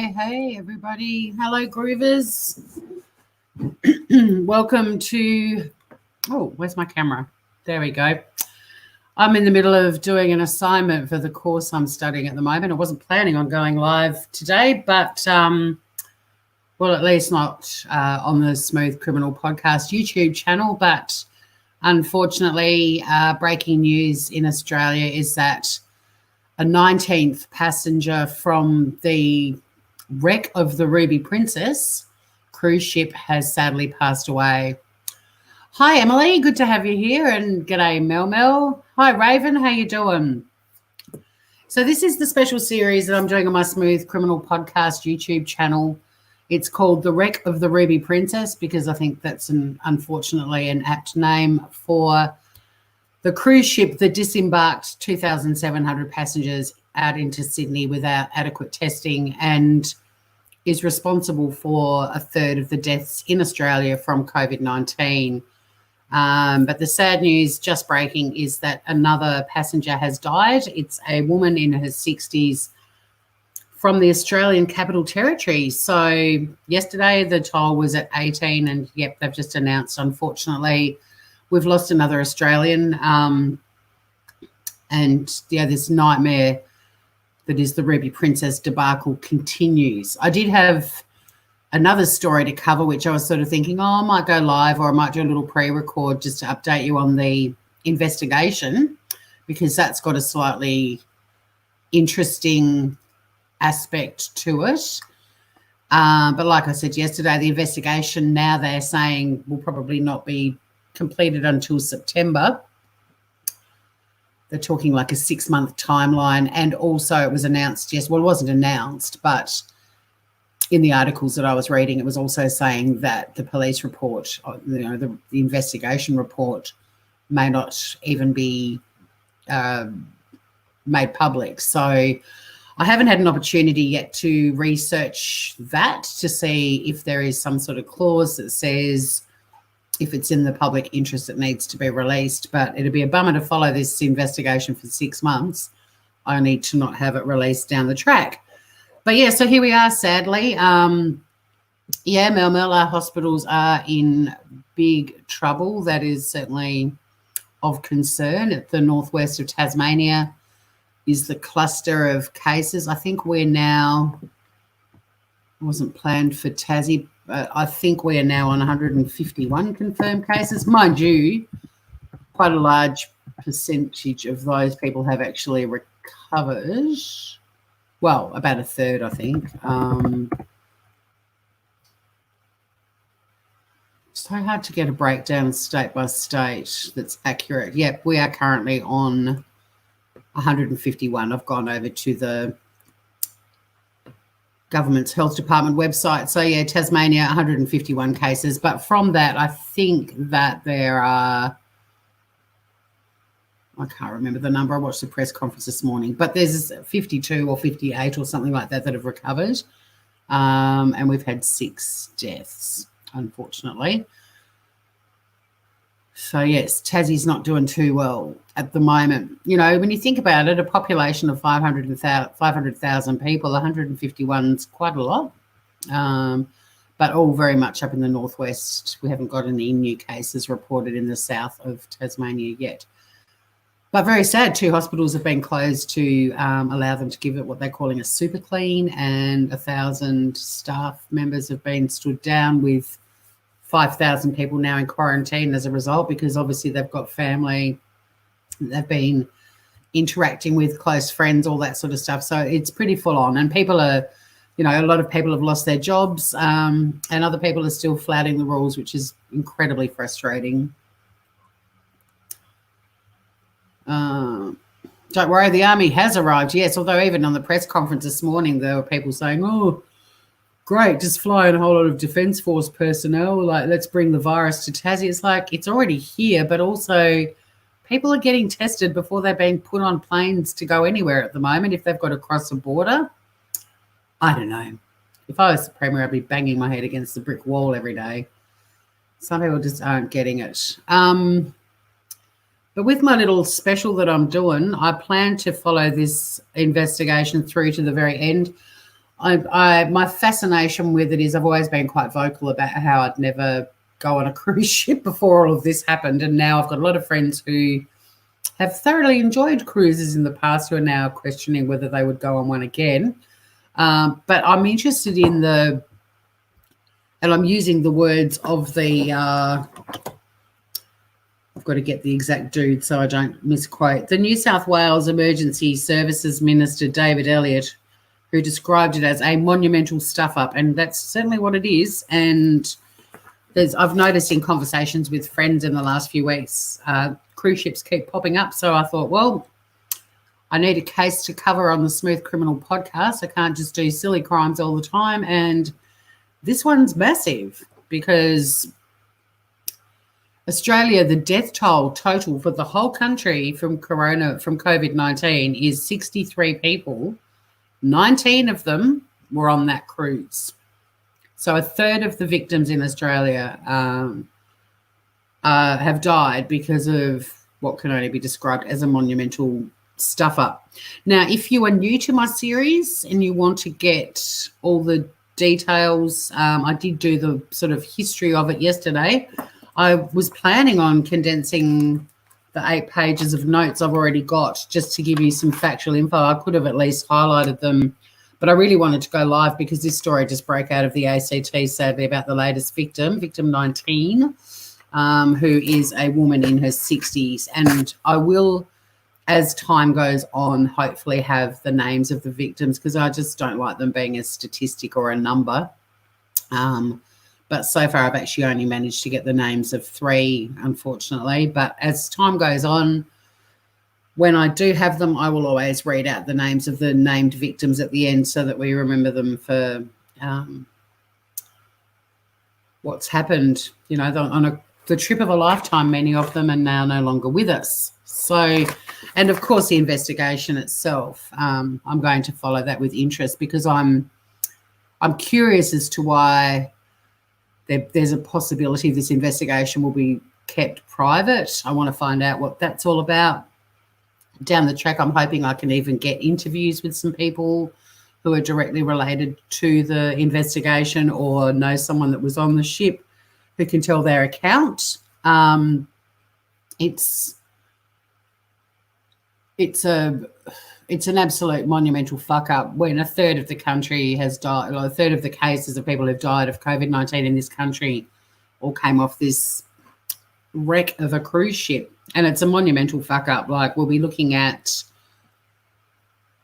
Hey, everybody. Hello, Groovers. Welcome to... Oh, where's my camera? There we go. I'm in the middle of doing an assignment for the course I'm studying at the moment. I wasn't planning on going live today, but, well, at least not on the Smooth Criminal Podcast YouTube channel. But unfortunately, breaking news in Australia is that a 19th passenger from the wreck of the Rubyprincess cruise ship has sadly passed away. Hi, Emily. Good to have you here. And g'day, Mel. Hi, Raven. How you doing? So this is the special series that I'm doing on my Smooth Criminal Podcast YouTube channel. It's called The Wreck of the Rubyprincess because I think that's unfortunately an apt name for the cruise ship that disembarked 2,700 passengers out into Sydney without adequate testing and is responsible for a third of the deaths in Australia from COVID-19. But the sad news just breaking is that another passenger has died. It's a woman in her 60s from the Australian Capital Territory. So yesterday the toll was at 18 and, yep, they've just announced, unfortunately, we've lost another Australian, and this nightmare that is the Rubyprincess debacle continues. I did have another story to cover, which I was sort of thinking, I might go live or I might do a little pre-record just to update you on the investigation because that's got a slightly interesting aspect to it. But like I said yesterday, the investigation now they're saying will probably not be completed until September. They're talking like a 6-month timeline. And also it was announced, it wasn't announced, but in the articles that I was reading, it was also saying that the police report, the investigation report may not even be made public. So I haven't had an opportunity yet to research that to see if there is some sort of clause that says if it's in the public interest, it needs to be released. But it'd be a bummer to follow this investigation for 6 months, only to not have it released down the track. But, yeah, so here we are, sadly. Mel, our hospitals are in big trouble. That is certainly of concern. At the northwest of Tasmania is the cluster of cases. I think we're now, it wasn't planned for Tassie, I think we are now on 151 confirmed cases. Mind you, quite a large percentage of those people have actually recovered. Well, about a third, I think. So hard to get a breakdown state by state that's accurate. Yep, we are currently on 151. I've gone over to the government's health department website. So, yeah, Tasmania, 151 cases. But from that, I think that there are, I can't remember the number. I watched the press conference this morning. But there's 52 or 58 or something like that have recovered. And we've had 6 deaths, unfortunately. So, yes, Tassie's not doing too well at the moment. You know, when you think about it, a population of 500,000 people, 151's quite a lot, but all very much up in the northwest. We haven't got any new cases reported in the south of Tasmania yet. But very sad, 2 hospitals have been closed to allow them to give it what they're calling a super clean, and 1,000 staff members have been stood down with 5,000 people now in quarantine as a result because obviously they've got family, they've been interacting with close friends, all that sort of stuff. So it's pretty full on. And people are, a lot of people have lost their jobs and other people are still flouting the rules, which is incredibly frustrating. Don't worry, the army has arrived, yes, although even on the press conference this morning there were people saying, oh, great, just fly in a whole lot of Defence Force personnel, like let's bring the virus to Tassie. It's like it's already here, but also people are getting tested before they're being put on planes to go anywhere at the moment if they've got to cross a border. I don't know. If I was the Premier, I'd be banging my head against the brick wall every day. Some people just aren't getting it. But with my little special that I'm doing, I plan to follow this investigation through to the very end. my fascination with it is I've always been quite vocal about how I'd never go on a cruise ship before all of this happened, and now I've got a lot of friends who have thoroughly enjoyed cruises in the past who are now questioning whether they would go on one again. But I'm interested in and I'm using the words of the, I've got to get the exact dude so I don't misquote, the New South Wales Emergency Services Minister, David Elliott, who described it as a monumental stuff-up, and that's certainly what it is. And I've noticed in conversations with friends in the last few weeks, cruise ships keep popping up. So I thought, well, I need a case to cover on the Smooth Criminal podcast. I can't just do silly crimes all the time. And this one's massive because Australia, the death toll total for the whole country from COVID-19 is 63 people. 19 of them were on that cruise. So a third of the victims in Australia have died because of what can only be described as a monumental stuff-up. Now, if you are new to my series and you want to get all the details, I did do the sort of history of it yesterday. I was planning on condensing the 8 pages of notes I've already got just to give you some factual info. I could have at least highlighted them, but I really wanted to go live because this story just broke out of the ACT, sadly, about the latest victim 19, who is a woman in her 60s. And I will, as time goes on, hopefully have the names of the victims because I just don't like them being a statistic or a number. But so far I've actually only managed to get the names of 3, unfortunately. But as time goes on, when I do have them, I will always read out the names of the named victims at the end so that we remember them for what's happened. You know, on the trip of a lifetime, many of them are now no longer with us. So, and of course the investigation itself, I'm going to follow that with interest because I'm curious as to why there's a possibility this investigation will be kept private. I want to find out what that's all about. Down the track, I'm hoping I can even get interviews with some people who are directly related to the investigation or know someone that was on the ship who can tell their account. It's an absolute monumental fuck up when a third of the country has died, or a third of the cases of people who've died of COVID-19 in this country all came off this wreck of a cruise ship. And it's a monumental fuck up. Like, we'll be looking at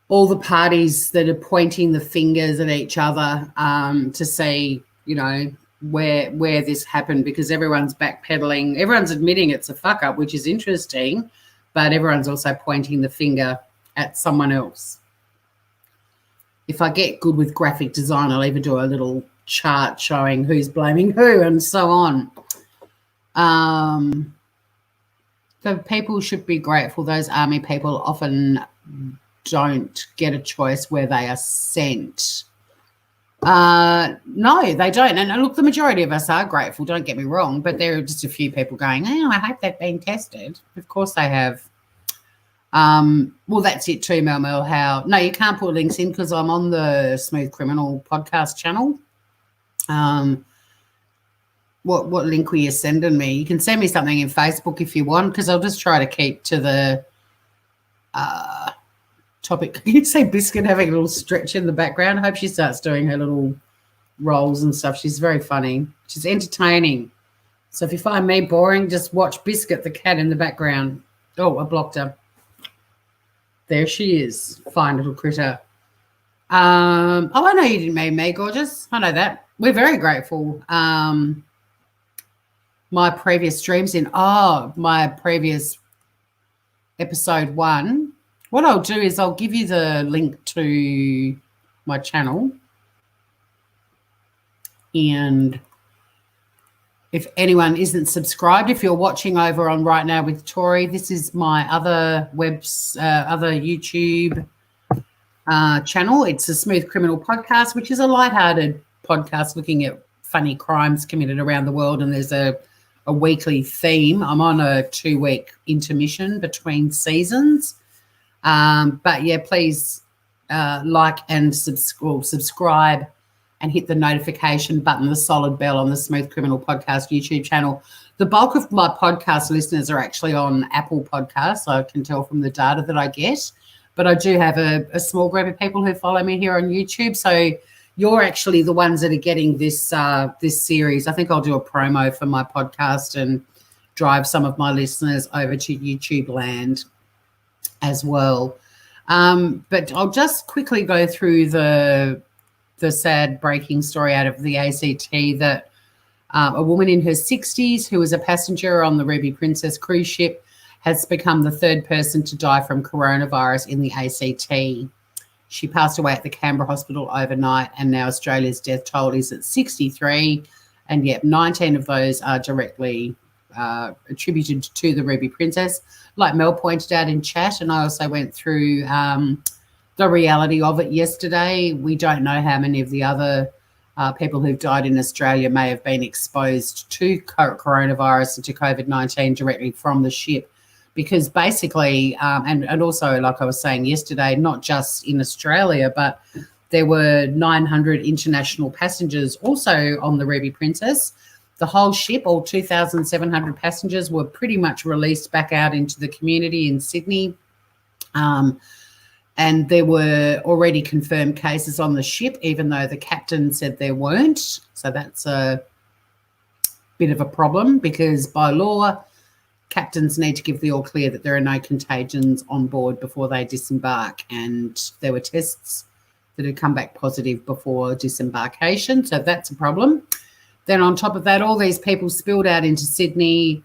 all the parties that are pointing the fingers at each other to see, you know, where this happened, because everyone's backpedaling. Everyone's admitting it's a fuck up, which is interesting, but everyone's also pointing the finger at someone else. If I get good with graphic design, I'll even do a little chart showing who's blaming who and so on. So people should be grateful. Those army people often don't get a choice where they are sent. No, they don't. And look, the majority of us are grateful, don't get me wrong, but there are just a few people going, oh, I hope they've been tested. Of course they have. Well, that's it too, Mel. No, you can't put links in because I'm on the Smooth Criminal podcast channel. What link were you sending me? You can send me something in Facebook if you want, because I'll just try to keep to the topic. Can you see Biscuit having a little stretch in the background? I hope she starts doing her little rolls and stuff. She's very funny. She's entertaining. So if you find me boring, just watch Biscuit, the cat in the background. Oh, I blocked her. There she is. Fine little critter. Oh, I know you didn't mean me, gorgeous. I know that. We're very grateful. My previous streams my previous episode 1. What I'll do is I'll give you the link to my channel. And if anyone isn't subscribed, if you're watching over on Right Now with Tori, this is my other YouTube channel. It's a Smooth Criminal podcast, which is a lighthearted podcast looking at funny crimes committed around the world. And there's a weekly theme. I'm on a 2-week intermission between seasons. But yeah, please like and subscribe and hit the notification button, the solid bell on the Smooth Criminal Podcast YouTube channel. The bulk of my podcast listeners are actually on Apple Podcasts. I can tell from the data that I get. But I do have a small group of people who follow me here on YouTube. So you're actually the ones that are getting this this series. I think I'll do a promo for my podcast and drive some of my listeners over to YouTube land as well. But I'll just quickly go through the sad breaking story out of the ACT that a woman in her 60s who was a passenger on the Ruby Princess cruise ship has become the third person to die from coronavirus in the ACT. She passed away at the Canberra hospital overnight, and now Australia's death toll is at 63, and yet 19 of those are directly attributed to the Ruby Princess. Like Mel pointed out in chat, and I also went through the reality of it yesterday. We don't know how many of the other people who've died in Australia may have been exposed to coronavirus and to COVID-19 directly from the ship, because basically, and also, like I was saying yesterday, not just in Australia, but there were 900 international passengers also on the Ruby Princess. The whole ship, all 2,700 passengers, were pretty much released back out into the community in Sydney. And there were already confirmed cases on the ship, even though the captain said there weren't. So that's a bit of a problem, because by law, captains need to give the all clear that there are no contagions on board before they disembark. And there were tests that had come back positive before disembarkation. So that's a problem. Then on top of that, all these people spilled out into Sydney,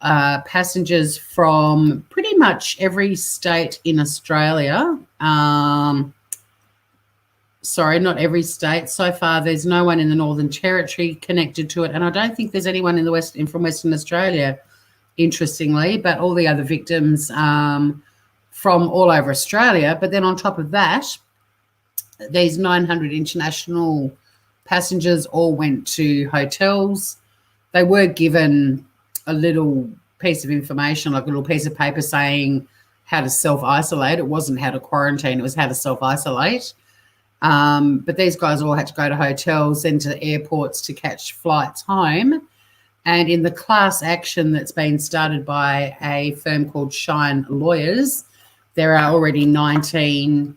passengers from pretty much every state in Australia. Sorry, not every state. So far, there's no one in the Northern Territory connected to it. And I don't think there's anyone in the from Western Australia, interestingly, but all the other victims from all over Australia. But then on top of that, these 900 international passengers all went to hotels. They were given a little piece of information, like a little piece of paper saying how to self-isolate. It wasn't how to quarantine, it was how to self-isolate. But these guys all had to go to hotels, then to airports to catch flights home. And in the class action that's been started by a firm called Shine Lawyers, there are already 19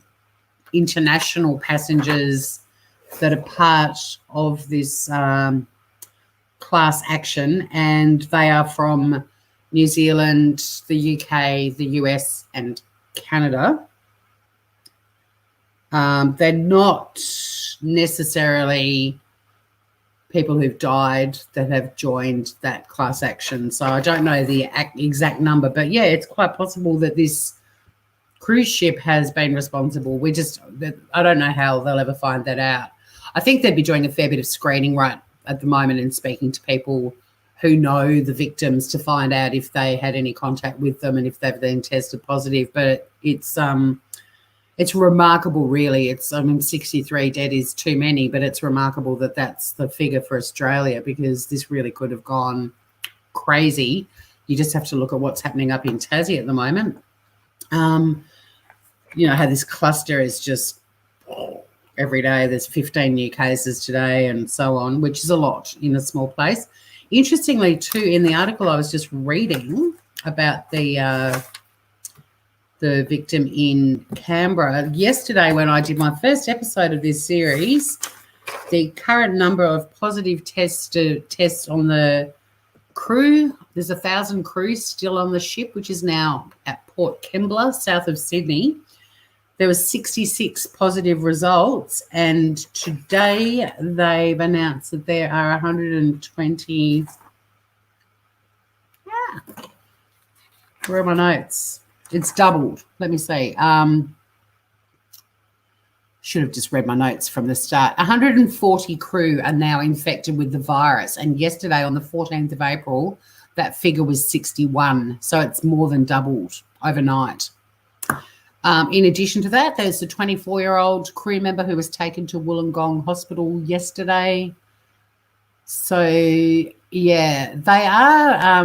international passengers that are part of this class action, and they are from New Zealand, the UK, the US, and Canada. They're not necessarily people who've died that have joined that class action. So I don't know the exact number, but yeah, it's quite possible that this cruise ship has been responsible. I don't know how they'll ever find that out. I think they'd be doing a fair bit of screening right at the moment and speaking to people who know the victims to find out if they had any contact with them and if they've been tested positive. But it's remarkable, really. 63 dead is too many, but it's remarkable that that's the figure for Australia, because this really could have gone crazy. You just have to look at what's happening up in Tassie at the moment. How this cluster is just every day. There's 15 new cases today and so on, which is a lot in a small place. Interestingly, too, in the article I was just reading about the victim in Canberra yesterday, when I did my first episode of this series, the current number of positive tests on the crew, there's 1,000 crew still on the ship, which is now at Port Kembla, south of Sydney. There were 66 positive results, and today they've announced that there are 120. Where are my notes? It's doubled. Let me see. Should have just read my notes from the start. 140 crew are now infected with the virus, and yesterday, on the 14th of April, that figure was 61. So it's more than doubled overnight. In addition to that, there's a 24-year-old crew member who was taken to Wollongong Hospital yesterday. So, yeah, they are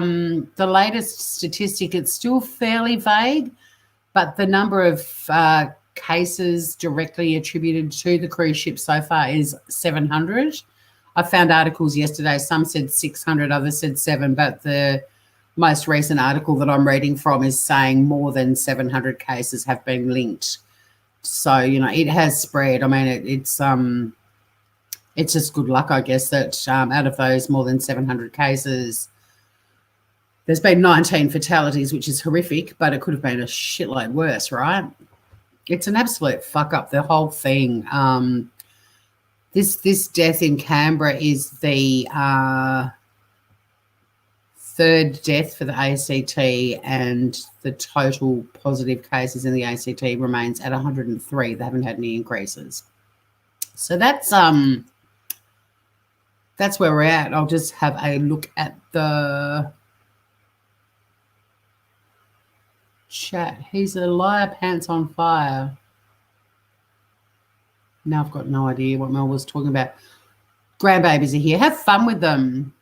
the latest statistic. It's still fairly vague, but the number of cases directly attributed to the cruise ship so far is 700. I found articles yesterday, some said 600, others said 7, but the most recent article that I'm reading from is saying more than 700 cases have been linked. So, it has spread. I mean, it's just good luck, I guess, that out of those more than 700 cases, there's been 19 fatalities, which is horrific, but it could have been a shitload worse, right? It's an absolute fuck up, the whole thing. This death in Canberra is the third death for the ACT, and the total positive cases in the ACT remains at 103. They haven't had any increases. So that's where we're at. I'll just have a look at the chat. He's a liar, pants on fire. Now I've got no idea what Mel was talking about. Grandbabies are here. Have fun with them.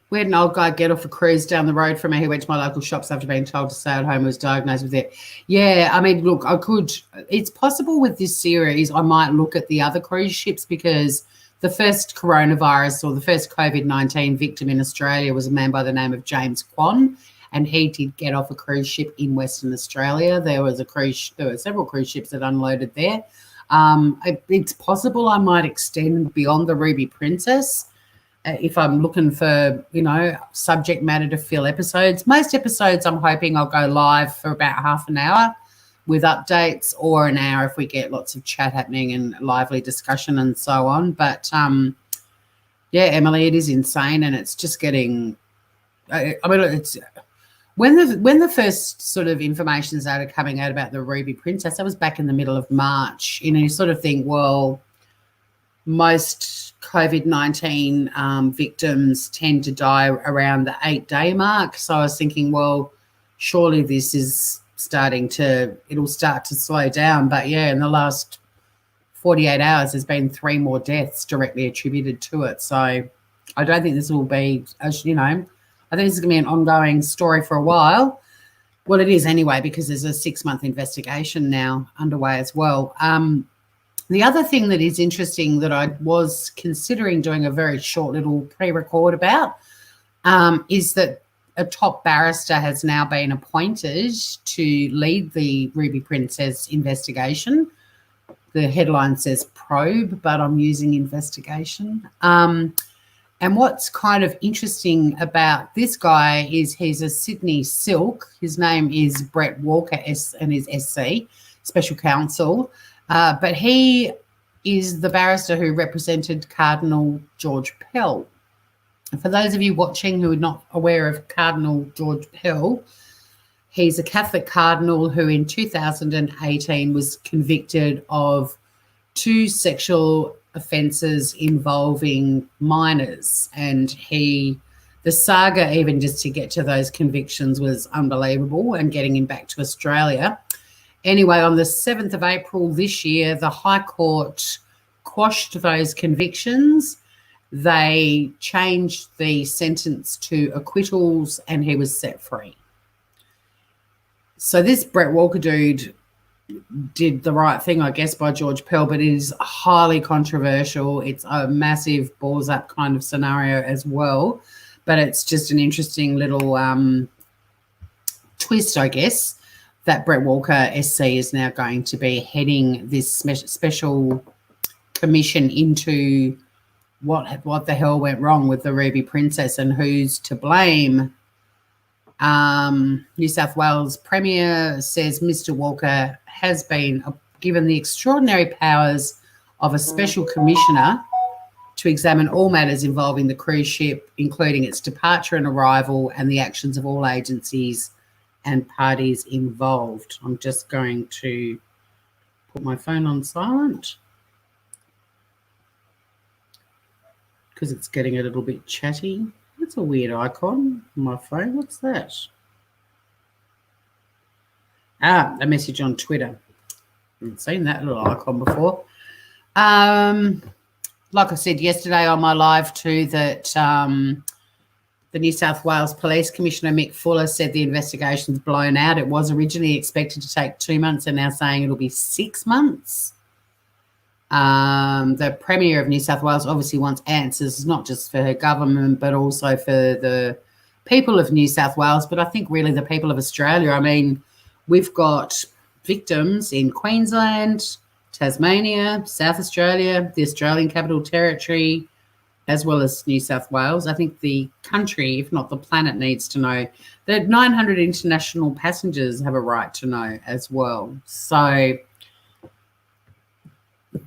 We had an old guy get off a cruise down the road from me who went to my local shops after being told to stay at home, was diagnosed with it. Yeah, I mean, look, it's possible with this series I might look at the other cruise ships, because the first coronavirus or the first COVID-19 victim in Australia was a man by the name of James Kwan, and he did get off a cruise ship in Western Australia. There were several cruise ships that unloaded there. It's possible I might extend beyond the Ruby Princess if I'm looking for, subject matter to fill episodes. Most episodes I'm hoping I'll go live for about half an hour with updates, or an hour if we get lots of chat happening and lively discussion and so on. But, yeah, Emily, it is insane, and it's just getting it's when the first sort of information started coming out about the Ruby Princess, that was back in the middle of March. You sort of think, well, most COVID-19 victims tend to die around the 8-day mark. So I was thinking, well, surely this is it'll start to slow down. But yeah, in the last 48 hours, there's been 3 more deaths directly attributed to it. So I don't think this will be, I think this is going to be an ongoing story for a while. Well, it is anyway, because there's a 6-month investigation now underway as well. The other thing that is interesting that I was considering doing a very short little pre-record about is that a top barrister has now been appointed to lead the Ruby Princess investigation. The headline says probe, but I'm using investigation. And what's kind of interesting about this guy is he's a Sydney Silk. His name is Brett Walker, and is SC, Special Counsel. But he is the barrister who represented Cardinal George Pell. And for those of you watching who are not aware of Cardinal George Pell, he's a Catholic cardinal who in 2018 was convicted of 2 sexual offences involving minors. And the saga, even just to get to those convictions, was unbelievable, and getting him back to Australia. Anyway, on the 7th of April this year, the High Court quashed those convictions. They changed the sentence to acquittals, and he was set free. So this Brett Walker dude did the right thing, I guess, by George Pell, but it is highly controversial. It's a massive balls up kind of scenario as well, but it's just an interesting little twist, I guess, that Brett Walker SC is now going to be heading this special commission into what the hell went wrong with the Ruby Princess and who's to blame. New South Wales Premier says Mr. Walker has been given the extraordinary powers of a special commissioner to examine all matters involving the cruise ship, including its departure and arrival, and the actions of all agencies and parties involved. I'm just going to put my phone on silent because it's getting a little bit chatty. That's a weird icon on my phone. What's that? A message on Twitter. I haven't seen that little icon before. Like I said yesterday on my live too, that The New South Wales Police Commissioner Mick Fuller said the investigation's blown out. It was originally expected to take 2 months and now saying it'll be 6 months. The Premier of New South Wales obviously wants answers, not just for her government, but also for the people of New South Wales, but I think really the people of Australia. I mean, we've got victims in Queensland, Tasmania, South Australia, the Australian Capital Territory, as well as New South Wales. I think the country, if not the planet, needs to know that 900 international passengers have a right to know as well. So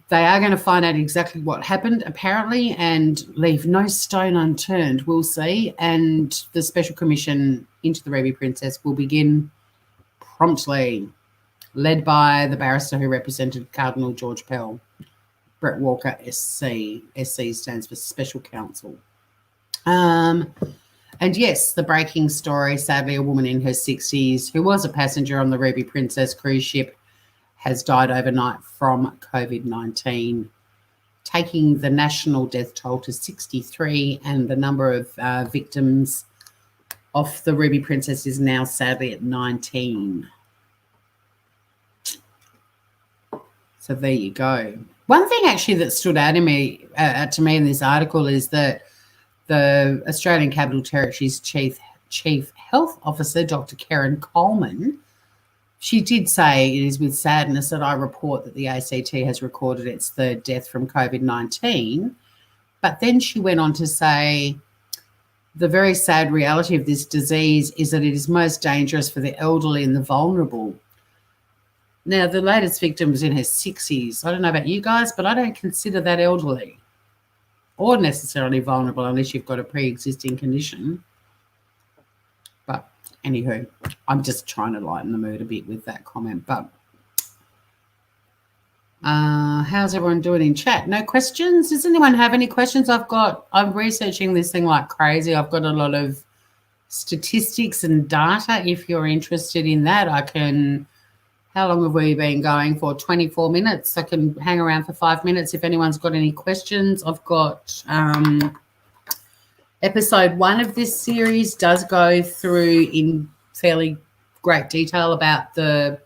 they are going to find out exactly what happened, apparently, and leave no stone unturned. We'll see. And the Special Commission into the Ruby Princess will begin promptly, led by the barrister who represented Cardinal George Pell, Brett Walker, SC. SC stands for Special Counsel. And yes, the breaking story, sadly, a woman in her 60s who was a passenger on the Ruby Princess cruise ship has died overnight from COVID-19, taking the national death toll to 63, and the number of victims of the Ruby Princess is now sadly at 19. So there you go. One thing actually that stood out to me in this article is that the Australian Capital Territory's Chief Health Officer, Dr. Karen Coleman, she did say, it is with sadness that I report that the ACT has recorded its third death from COVID-19. But then she went on to say, the very sad reality of this disease is that it is most dangerous for the elderly and the vulnerable. Now, the latest victim was in her 60s. I don't know about you guys, but I don't consider that elderly or necessarily vulnerable unless you've got a pre-existing condition. But anywho, I'm just trying to lighten the mood a bit with that comment. But how's everyone doing in chat? No questions? Does anyone have any questions? I'm researching this thing like crazy. I've got a lot of statistics and data. If you're interested in that, I can... How long have we been going for? 24 minutes. I can hang around for 5 minutes if anyone's got any questions. I've got episode 1 of this series does go through in fairly great detail about the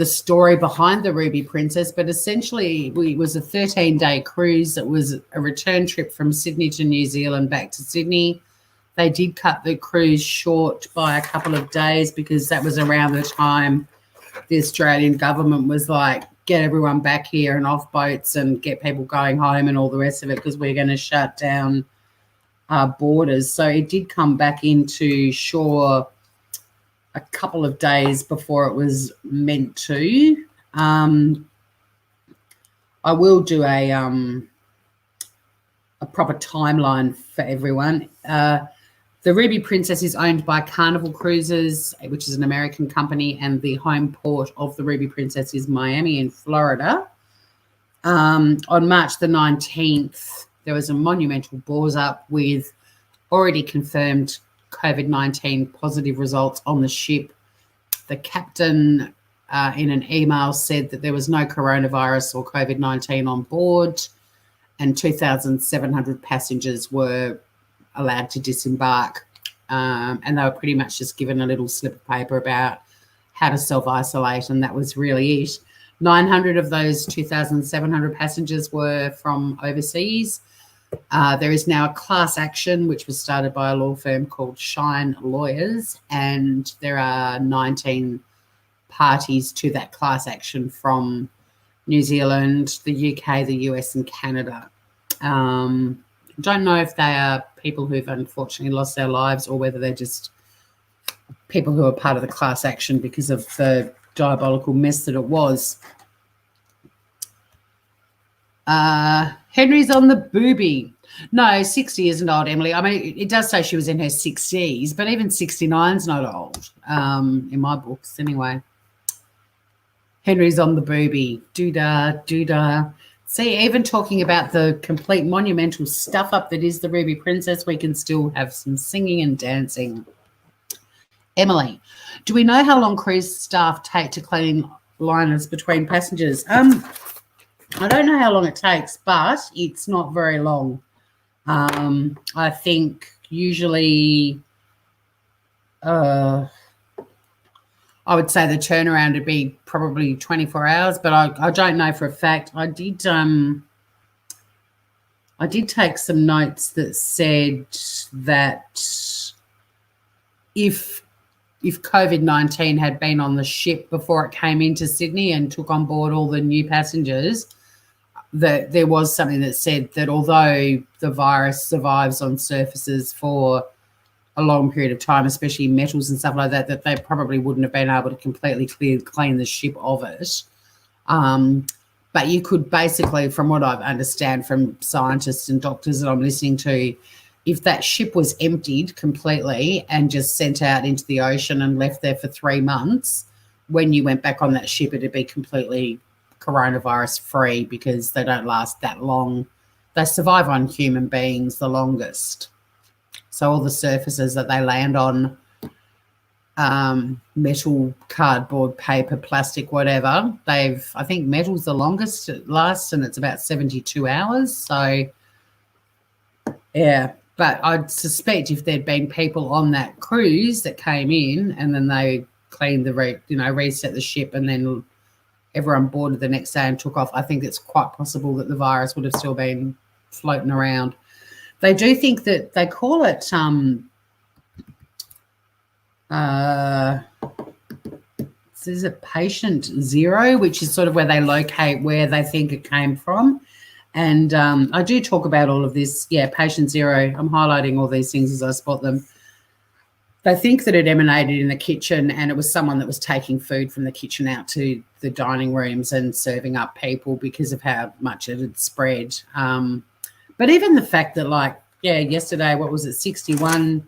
story behind the Ruby Princess, but essentially it was a 13-day cruise. It was a return trip from Sydney to New Zealand back to Sydney. They did cut the cruise short by a couple of days because that was around the time the Australian government was like, get everyone back here and off boats and get people going home and all the rest of it because we're going to shut down our borders. So it did come back into shore a couple of days before it was meant to. I will do a proper timeline for everyone. The Ruby Princess is owned by Carnival Cruises, which is an American company, and the home port of the Ruby Princess is Miami in Florida. On March the 19th, there was a monumental bores up with already confirmed COVID-19 positive results on the ship. The captain in an email said that there was no coronavirus or COVID-19 on board, and 2,700 passengers were allowed to disembark, and they were pretty much just given a little slip of paper about how to self-isolate, and that was really it. 900 of those 2,700 passengers were from overseas. There is now a class action which was started by a law firm called Shine Lawyers, and there are 19 parties to that class action from New Zealand, the UK, the US and Canada. Don't know if they are people who've unfortunately lost their lives or whether they're just people who are part of the class action because of the diabolical mess that it was. Henry's on the booby. No, 60 isn't old, Emily. I mean, it does say she was in her 60s, but even 69's not old, in my books anyway. Henry's on the booby. Doo-dah, doo-dah. See, even talking about the complete monumental stuff up that is the Ruby Princess, we can still have some singing and dancing. Emily, do we know how long cruise staff take to clean liners between passengers? I don't know how long it takes, but it's not very long. I think usually I would say the turnaround would be probably 24 hours, but I don't know for a fact. I did take some notes that said that if COVID-19 had been on the ship before it came into Sydney and took on board all the new passengers, that there was something that said that although the virus survives on surfaces for a long period of time, especially metals and stuff like that, that they probably wouldn't have been able to completely clean the ship of it. But you could basically, from what I understand from scientists and doctors that I'm listening to, if that ship was emptied completely and just sent out into the ocean and left there for 3 months, when you went back on that ship, it'd be completely coronavirus free because they don't last that long. They survive on human beings the longest. So all the surfaces that they land on, metal, cardboard, paper, plastic, whatever, I think metal's the longest it lasts, and it's about 72 hours. So, yeah. But I'd suspect if there'd been people on that cruise that came in and then they cleaned reset the ship and then everyone boarded the next day and took off, I think it's quite possible that the virus would have still been floating around. They do think that they call it is it patient zero, which is sort of where they locate where they think it came from. And I do talk about all of this. Yeah, patient zero. I'm highlighting all these things as I spot them. They think that it emanated in the kitchen and it was someone that was taking food from the kitchen out to the dining rooms and serving up people because of how much it had spread. But even the fact that, yesterday, 61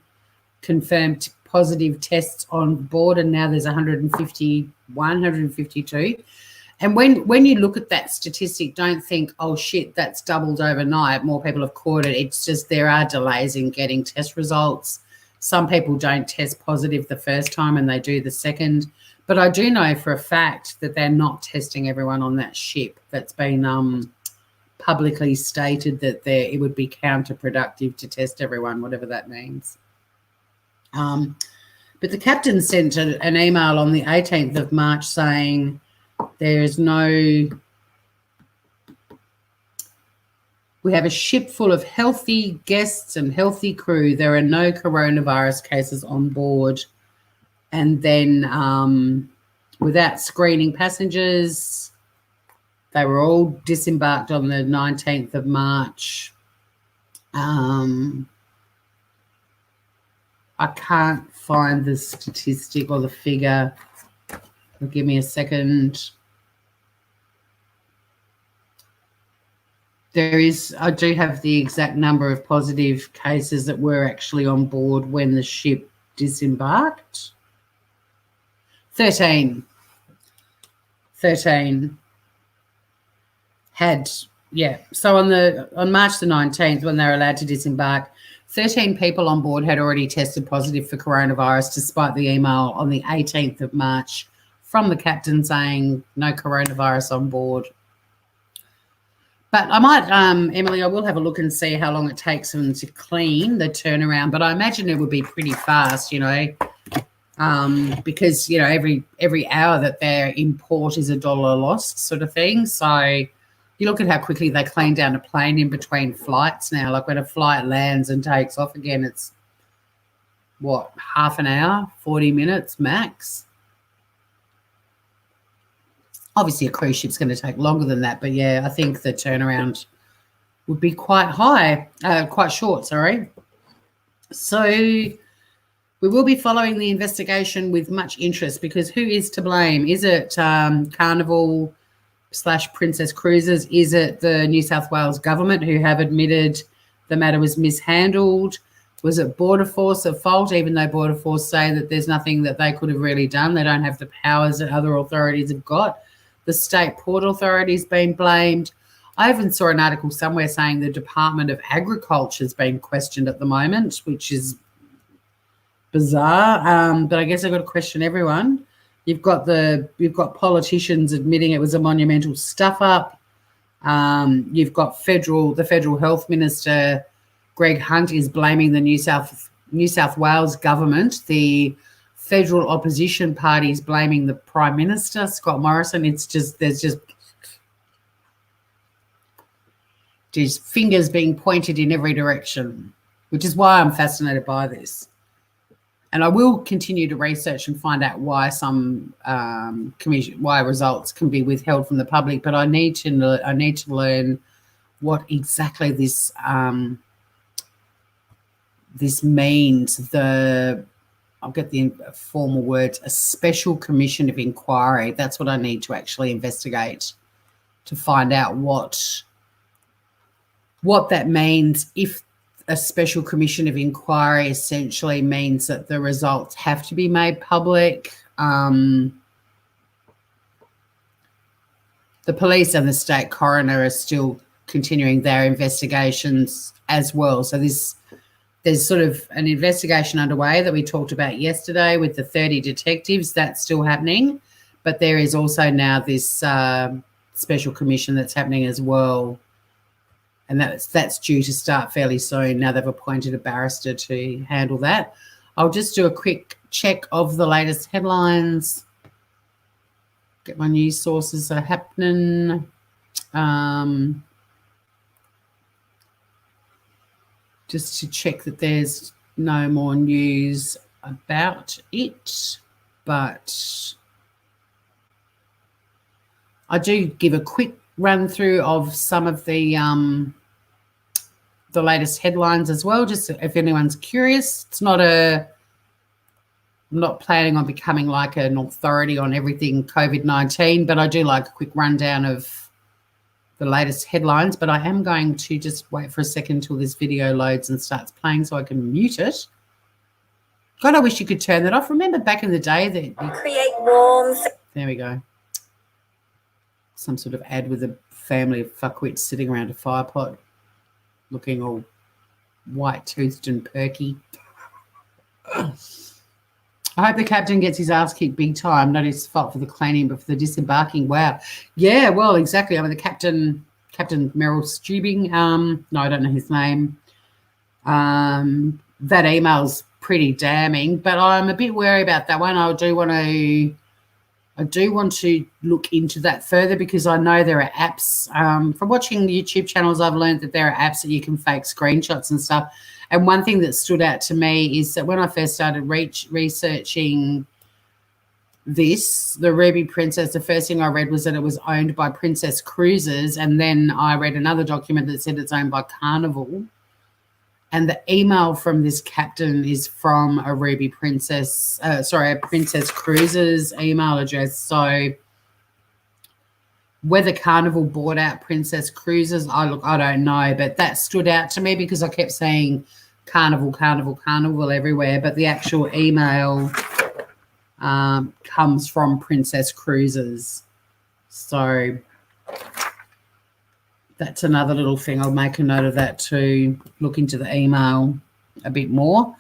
confirmed positive tests on board, and now there's 152. And when you look at that statistic, don't think, oh, shit, that's doubled overnight. More people have caught it. It's just there are delays in getting test results. Some people don't test positive the first time and they do the second. But I do know for a fact that they're not testing everyone on that ship. That's been publicly stated that it would be counterproductive to test everyone, whatever that means. But the captain sent an email on the 18th of March saying we have a ship full of healthy guests and healthy crew. There are no coronavirus cases on board. And then without screening passengers, they were all disembarked on the 19th of March. I can't find the statistic or the figure. Give me a second. I do have the exact number of positive cases that were actually on board when the ship disembarked. 13 had, yeah. So on March the 19th, when they were allowed to disembark, 13 people on board had already tested positive for coronavirus, despite the email on the 18th of March from the captain saying no coronavirus on board. But I might, Emily, I will have a look and see how long it takes them to clean the turnaround. But I imagine it would be pretty fast, because, every hour that they're in port is $1 lost sort of thing. So you look at how quickly they clean down a plane in between flights now. Like when a flight lands and takes off again, it's, half an hour, 40 minutes max? Obviously, a cruise ship's going to take longer than that. But, yeah, I think the turnaround would be quite short, sorry. So we will be following the investigation with much interest because who is to blame? Is it Carnival / Princess Cruises? Is it the New South Wales government who have admitted the matter was mishandled? Was it Border Force at fault, even though Border Force say that there's nothing that they could have really done? They don't have the powers that other authorities have got. The state port authority's been blamed. I even saw an article somewhere saying the Department of Agriculture has been questioned at the moment, which is bizarre. But I guess I've got to question everyone. You've got politicians admitting it was a monumental stuff up. You've got the federal health minister Greg Hunt is blaming the New South Wales government. The federal opposition party is blaming the Prime Minister, Scott Morrison. There's fingers being pointed in every direction, which is why I'm fascinated by this. And I will continue to research and find out why some why results can be withheld from the public. But I need to learn what exactly this means. I'll get the formal words, a special commission of inquiry. That's what I need to actually investigate to find out what that means. If a special commission of inquiry essentially means that the results have to be made public. The police and the state coroner are still continuing their investigations as well. So there's sort of an investigation underway that we talked about yesterday with the 30 detectives. That's still happening. But there is also now this special commission that's happening as well. And that's due to start fairly soon. Now they've appointed a barrister to handle that. I'll just do a quick check of the latest headlines. Get my news sources are happening. Just to check that there's no more news about it. But I do give a quick run through of some of the latest headlines as well, just if anyone's curious. I'm not planning on becoming like an authority on everything COVID-19, but I do like a quick rundown of the latest headlines. But I am going to just wait for a second until this video loads and starts playing so I can mute it. God, I wish you could turn that off. Remember back in the day that create warmth. There we go. Some sort of ad with a family of fuckwits sitting around a fire pot looking all white-toothed and perky. I hope the captain gets his ass kicked big time. Not his fault for the cleaning, but for the disembarking. Wow. Yeah, well, exactly. I mean, the Captain Merrill Stubing, no, I don't know his name. That email's pretty damning, but I'm a bit wary about that one. I do want to look into that further because I know there are apps. From watching YouTube channels, I've learned that there are apps that you can fake screenshots and stuff. And one thing that stood out to me is that when I first started researching this, the Ruby Princess, the first thing I read was that it was owned by Princess Cruises. And then I read another document that said it's owned by Carnival. And the email from this captain is from a a Princess Cruises email address. So whether Carnival bought out Princess Cruises, I don't know, but that stood out to me because I kept saying Carnival, Carnival, Carnival everywhere, but the actual email comes from Princess Cruises. So that's another little thing. I'll make a note of that to look into the email a bit more.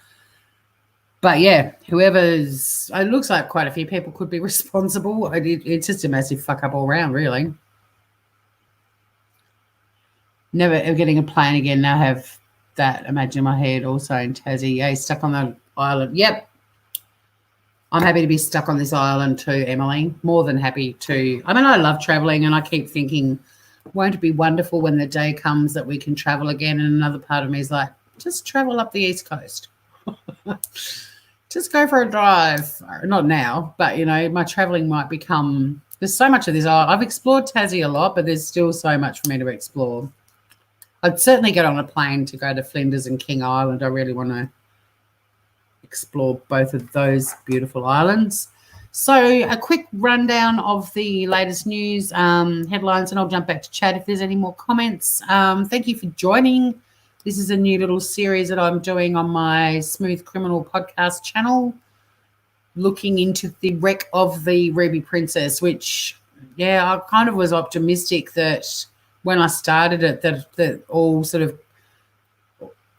But yeah, it looks like quite a few people could be responsible. It's just a massive fuck up all around, really. Never ever getting a plane again. Now have that imagine in my head also in Tassie. Yeah, stuck on the island. Yep. I'm happy to be stuck on this island too, Emily. More than happy to. I mean, I love traveling and I keep thinking, won't it be wonderful when the day comes that we can travel again? And another part of me is like, just travel up the East Coast. Just go for a drive. Not now, but, my traveling might become – there's so much of this. I've explored Tassie a lot, but there's still so much for me to explore. I'd certainly get on a plane to go to Flinders and King Island. I really want to explore both of those beautiful islands. So a quick rundown of the latest news headlines, and I'll jump back to chat if there's any more comments. Thank you for joining. This is a new little series that I'm doing on my Smooth Criminal podcast channel, looking into the wreck of the Ruby Princess, which, I kind of was optimistic that when I started it, that all sort of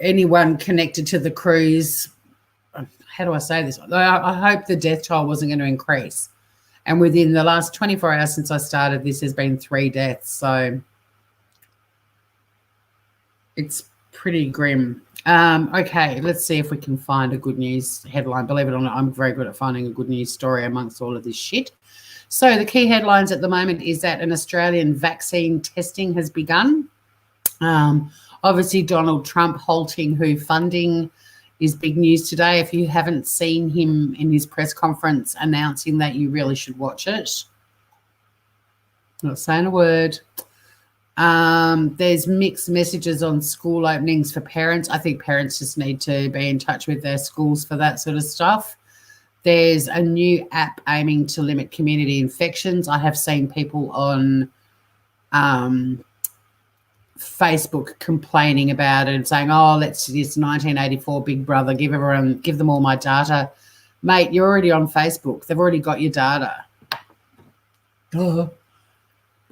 anyone connected to the cruise, how do I say this? I hope the death toll wasn't going to increase. And within the last 24 hours since I started, this has been 3 deaths. So it's Pretty grim. Okay, let's see if we can find a good news headline. Believe it or not, I'm very good at finding a good news story amongst all of this shit. So the key headlines at the moment is that an Australian vaccine testing has begun. Obviously, Donald Trump halting WHO funding is big news today. If you haven't seen him in his press conference announcing that, you really should watch it. Not saying a word. There's mixed messages on school openings for parents. I think parents just need to be in touch with their schools for that sort of stuff. There's a new app aiming to limit community infections. I have seen people on Facebook complaining about it and saying, oh, let's this 1984 Big Brother, give them all my data. Mate, you're already on Facebook. They've already got your data.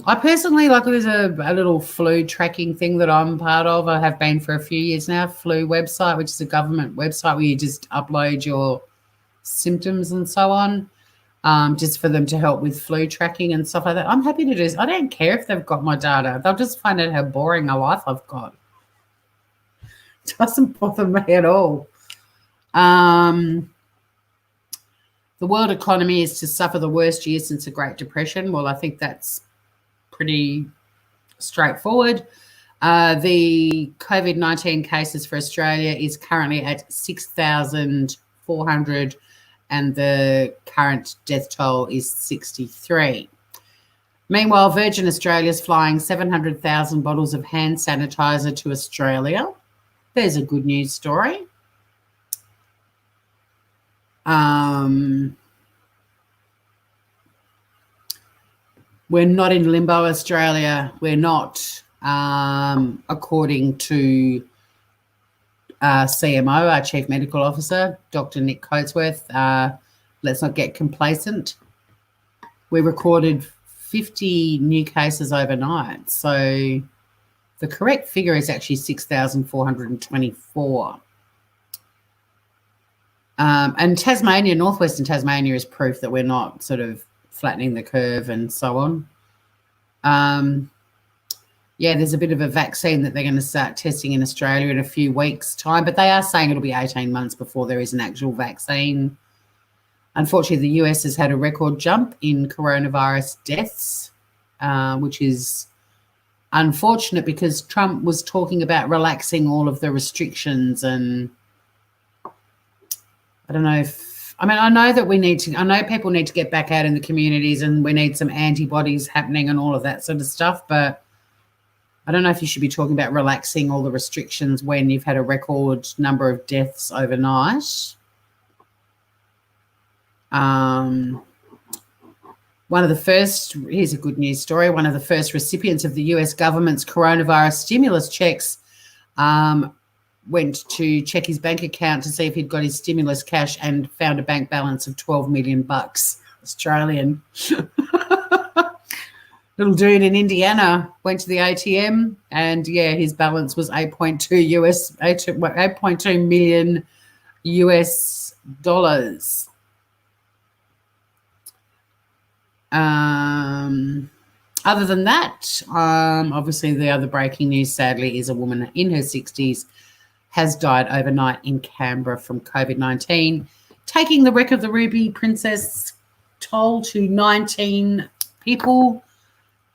I personally, there's a little flu tracking thing that I'm part of. I have been for a few years now, flu website, which is a government website where you just upload your symptoms and so on, just for them to help with flu tracking and stuff like that. I'm happy to do this. I don't care if they've got my data. They'll just find out how boring a life I've got. It doesn't bother me at all. The world economy is to suffer the worst year since the Great Depression. Well, I think that's pretty straightforward. The COVID-19 cases for Australia is currently at 6,400 and the current death toll is 63. Meanwhile, Virgin Australia is flying 700,000 bottles of hand sanitizer to Australia. There's a good news story. We're not in limbo, Australia. We're not, according to CMO, our Chief Medical Officer, Dr. Nick Coatsworth. Let's not get complacent. We recorded 50 new cases overnight. So the correct figure is actually 6,424. And Tasmania, northwestern Tasmania, is proof that we're not sort of flattening the curve and so on. Yeah, there's a bit of a vaccine that they're going to start testing in Australia in a few weeks' time, but they are saying it'll be 18 months before there is an actual vaccine. Unfortunately, the US has had a record jump in coronavirus deaths, which is unfortunate because Trump was talking about relaxing all of the restrictions, and I don't know if, I know that I know people need to get back out in the communities and we need some antibodies happening and all of that sort of stuff, but I don't know if you should be talking about relaxing all the restrictions when you've had a record number of deaths overnight. Here's a good news story. One of the first recipients of the US government's coronavirus stimulus checks went to check his bank account to see if he'd got his stimulus cash and found a bank balance of 12 million bucks Australian. Little dude in Indiana went to the ATM and his balance was 8.2 million US dollars. Other than that, obviously the other breaking news, sadly, is a woman in her 60s has died overnight in Canberra from COVID-19, taking the wreck of the Ruby Princess toll to 19 people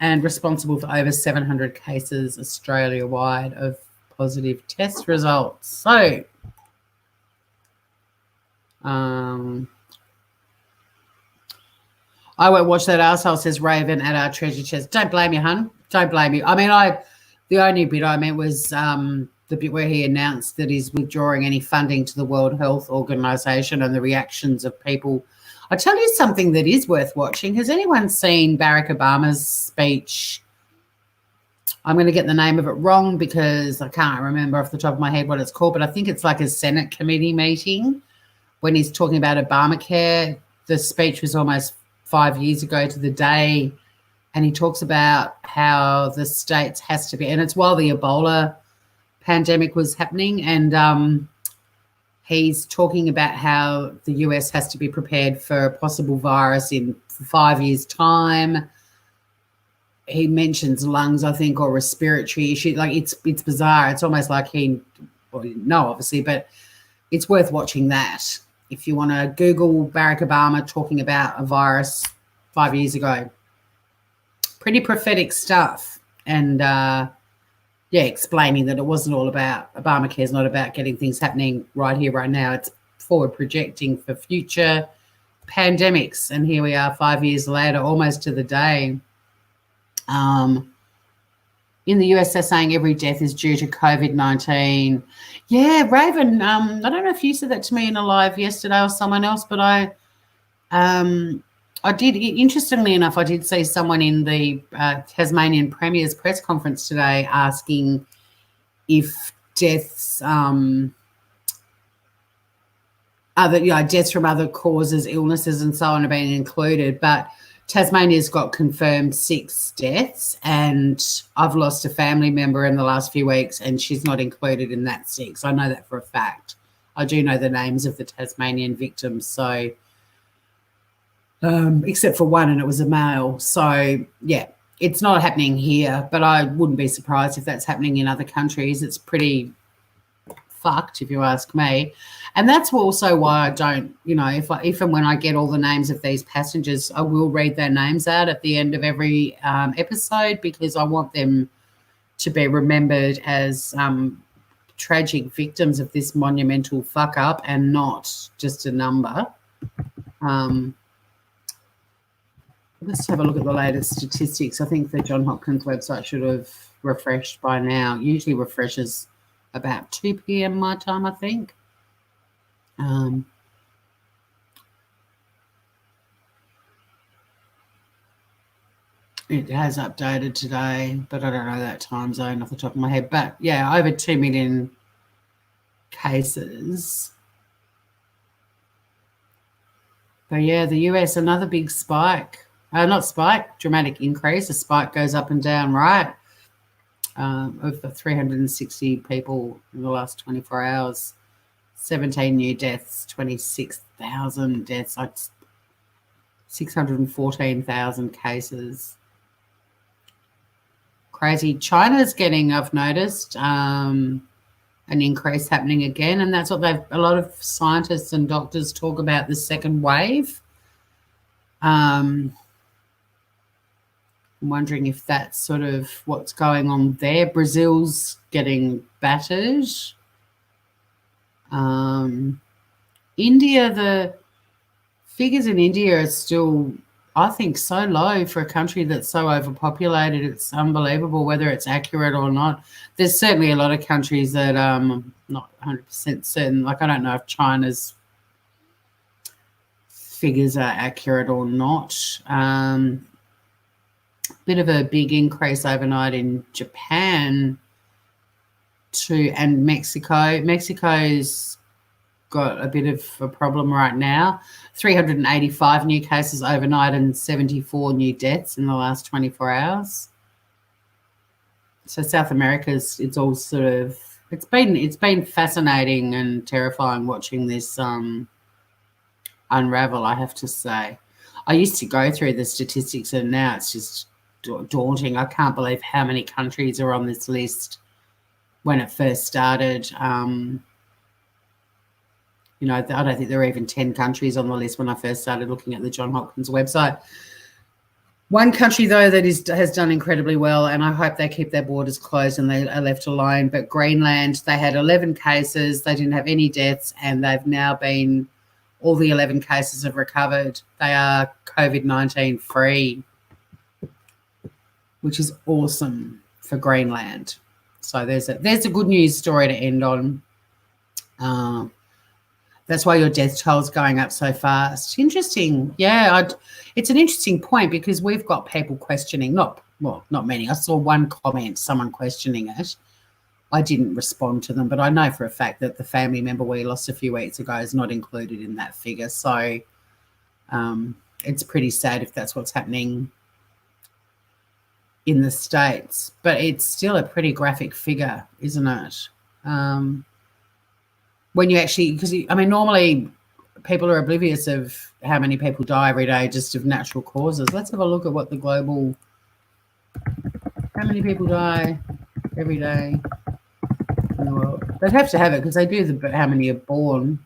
and responsible for over 700 cases Australia-wide of positive test results. So, I won't watch that arsehole, says Raven at our treasure chest. Don't blame you, hun. Don't blame you. The only bit I meant was the bit where he announced that he's withdrawing any funding to the World Health Organization and the reactions of people. I'll tell you something that is worth watching. Has anyone seen Barack Obama's speech? I'm going to get the name of it wrong because I can't remember off the top of my head what it's called, but I think it's like a Senate committee meeting when he's talking about Obamacare. The speech was almost 5 years ago to the day, and he talks about how the states has to be, and it's while the Ebola pandemic was happening, and he's talking about how the US has to be prepared for a possible virus in 5 years' time. he mentions lungs, I think, or respiratory issue. Like it's bizarre. It's almost like no, obviously, but it's worth watching that. If you want to Google Barack Obama talking about a virus 5 years ago, pretty prophetic stuff. And explaining that it wasn't all about Obamacare is not about getting things happening right here, right now. It's forward projecting for future pandemics. And here we are 5 years later, almost to the day. In the US, they're saying every death is due to COVID-19. Yeah, Raven, I don't know if you said that to me in a live yesterday or someone else, but I did, interestingly enough, I did see someone in the Tasmanian Premier's press conference today asking if deaths, deaths from other causes, illnesses and so on are being included. But Tasmania's got confirmed 6 deaths, and I've lost a family member in the last few weeks, and she's not included in that 6. I know that for a fact. I do know the names of the Tasmanian victims, so except for one, and it was a male. So, yeah, it's not happening here, but I wouldn't be surprised if that's happening in other countries. It's pretty fucked, if you ask me. And that's also why I don't, if and when I get all the names of these passengers, I will read their names out at the end of every episode, because I want them to be remembered as tragic victims of this monumental fuck up and not just a number. Let's have a look at the latest statistics. I think the Johns Hopkins website should have refreshed by now. It usually refreshes about 2 p.m. my time, I think. It has updated today, but I don't know that time zone off the top of my head. But, yeah, over 2 million cases. But, yeah, the US, another big spike. Not spike, dramatic increase. A spike goes up and down, right? Over 360 people in the last 24 hours. 17 new deaths, 26,000 deaths, like 614,000 cases. Crazy. China's getting, I've noticed, an increase happening again, and that's what a lot of scientists and doctors talk about, the second wave. I'm wondering if that's sort of what's going on there. Brazil's getting battered. India, the figures in India are still, I think, so low for a country that's so overpopulated. It's unbelievable whether it's accurate or not. There's certainly a lot of countries that I'm not 100% certain. Like, I don't know if China's figures are accurate or not. Bit of a big increase overnight in Japan too, and Mexico. Mexico's got a bit of a problem right now. 385 new cases overnight and 74 new deaths in the last 24 hours. So South America's, it's all sort of, it's been fascinating and terrifying watching this unravel, I have to say. I used to go through the statistics, and now it's just daunting. I can't believe how many countries are on this list. When it first started, I don't think there were even 10 countries on the list when I first started looking at the Johns Hopkins website. One country, though, that has done incredibly well, and I hope they keep their borders closed and they are left alone, but Greenland, they had 11 cases, they didn't have any deaths, and they've now been, all the 11 cases have recovered. They are COVID-19 free, which is awesome for Greenland. So there's a good news story to end on. That's why your death toll's going up so fast. Interesting. Yeah, it's an interesting point, because we've got people questioning, not many. I saw one comment, someone questioning it. I didn't respond to them, but I know for a fact that the family member we lost a few weeks ago is not included in that figure. So it's pretty sad if that's what's happening in the States, but it's still a pretty graphic figure, isn't it? When you actually, because normally people are oblivious of how many people die every day just of natural causes. Let's have a look at what the global How many people die every day in the world? They'd have to have it because they do how many are born.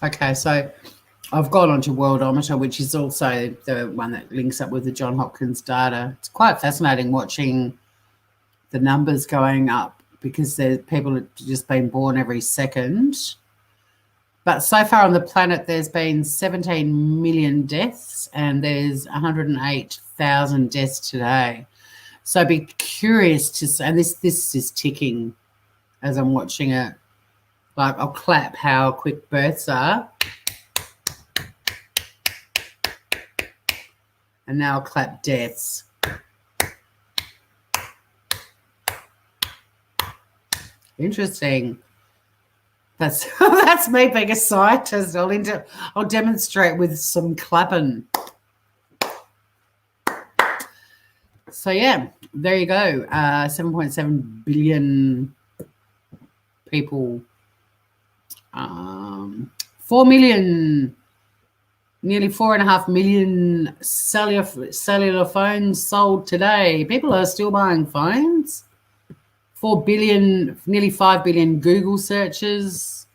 Okay, so I've gone onto Worldometer, which is also the one that links up with the John Hopkins data. It's quite fascinating watching the numbers going up because people have just been born every second. But so far on the planet, there's been 17 million deaths and there's 108,000 deaths today. So I'd be curious to see, and this is ticking as I'm watching it. Like, I'll clap how quick births are. And now I'll clap deaths. Interesting. That's that's me being a scientist. I'll demonstrate with some clapping. So yeah, there you go. 7.7 billion people. 4 million, nearly 4.5 million cellular phones sold today. People are still buying phones. 4 billion, nearly 5 billion Google searches.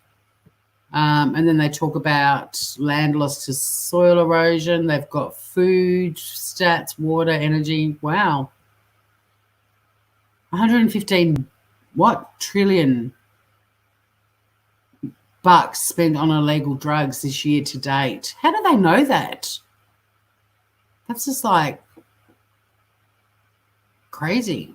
And then they talk about land loss to soil erosion. They've got food stats, water, energy. Wow. 115 trillion bucks spent on illegal drugs this year to date. How do they know that? That's just like crazy.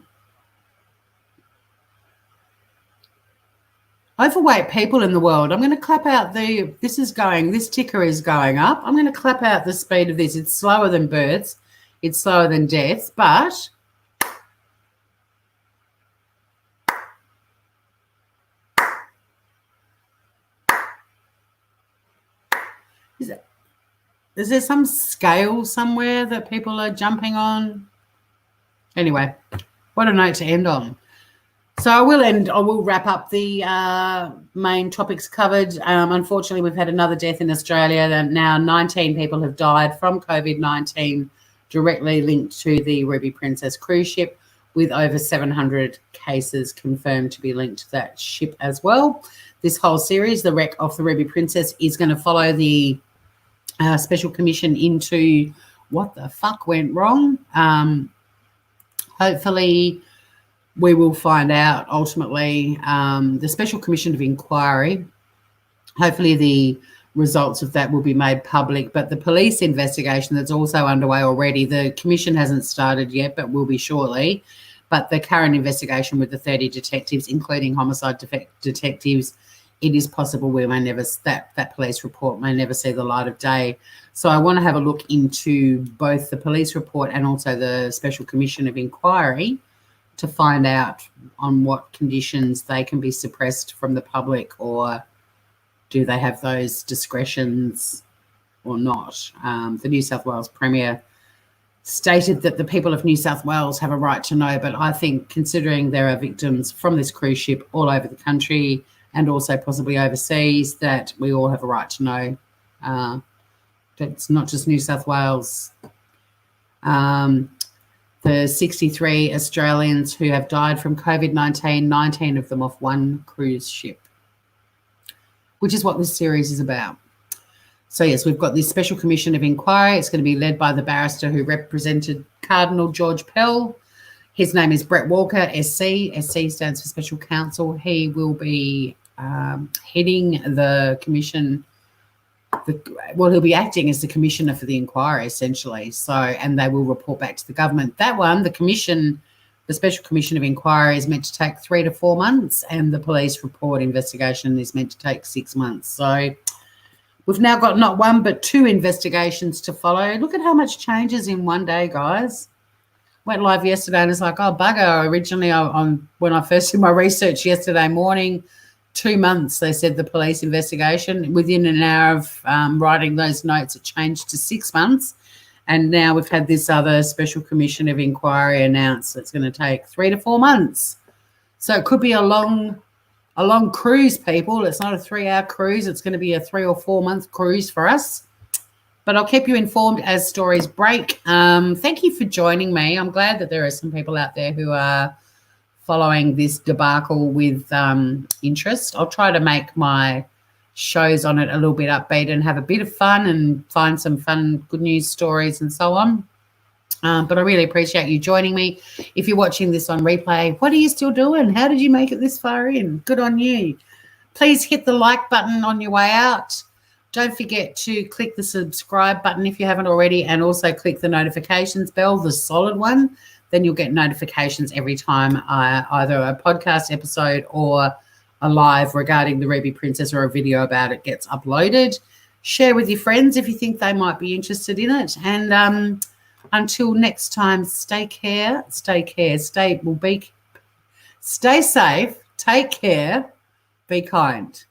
Overweight people in the world. I'm going to clap out this ticker is going up. I'm going to clap out the speed of this. It's slower than births. It's slower than deaths, but is there some scale somewhere that people are jumping on? Anyway, what a note to end on. So I will wrap up the main topics covered. Unfortunately, we've had another death in Australia. Now 19 people have died from COVID-19 directly linked to the Ruby Princess cruise ship, with over 700 cases confirmed to be linked to that ship as well. This whole series, The Wreck of the Ruby Princess, is going to follow the special commission into what the fuck went wrong. Hopefully we will find out ultimately the special commission of inquiry. Hopefully the results of that will be made public, but the police investigation that's also underway already, the commission hasn't started yet, but will be shortly. But the current investigation with the 30 detectives, including homicide detectives, it is possible we may never, that police report may never see the light of day. So I want to have a look into both the police report and also the special commission of inquiry to find out on what conditions they can be suppressed from the public, or do they have those discretions or not. The New South Wales Premier stated that the people of New South Wales have a right to know, but I think considering there are victims from this cruise ship all over the country and also possibly overseas, that we all have a right to know. It's not just New South Wales. The 63 Australians who have died from COVID-19, 19 of them off one cruise ship, which is what this series is about. So, yes, we've got this special commission of inquiry. It's going to be led by the barrister who represented Cardinal George Pell. His name is Brett Walker, SC. SC stands for Special Counsel. He will be heading the commission. He'll be acting as the commissioner for the inquiry, essentially. So, and they will report back to the government. That one, the special commission of inquiry, is meant to take 3 to 4 months, and the police report investigation is meant to take 6 months. So we've now got not one but 2 investigations to follow. Look at how much changes in one day, guys. Went live yesterday and it's like, oh, bugger. Originally, when I first did my research yesterday morning, 2 months, they said, the police investigation. Within an hour of writing those notes, it changed to 6 months. And now we've had this other special commission of inquiry announced that's going to take 3 to 4 months. So it could be a long cruise, people. It's not a 3-hour cruise. It's going to be a 3 or 4 month cruise for us. But I'll keep you informed as stories break. Thank you for joining me. I'm glad that there are some people out there who are following this debacle with interest. I'll try to make my shows on it a little bit upbeat and have a bit of fun and find some fun good news stories and so on. But I really appreciate you joining me. If you're watching this on replay, what are you still doing? How did you make it this far in? Good on you. Please hit the like button on your way out. Don't forget to click the subscribe button if you haven't already, and also click the notifications bell, the solid one. Then you'll get notifications every time either a podcast episode or a live regarding the Ruby Princess or a video about it gets uploaded. Share with your friends if you think they might be interested in it. And until next time, stay safe, take care, be kind.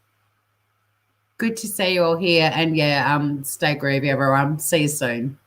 Good to see you all here. And, stay groovy, everyone. See you soon.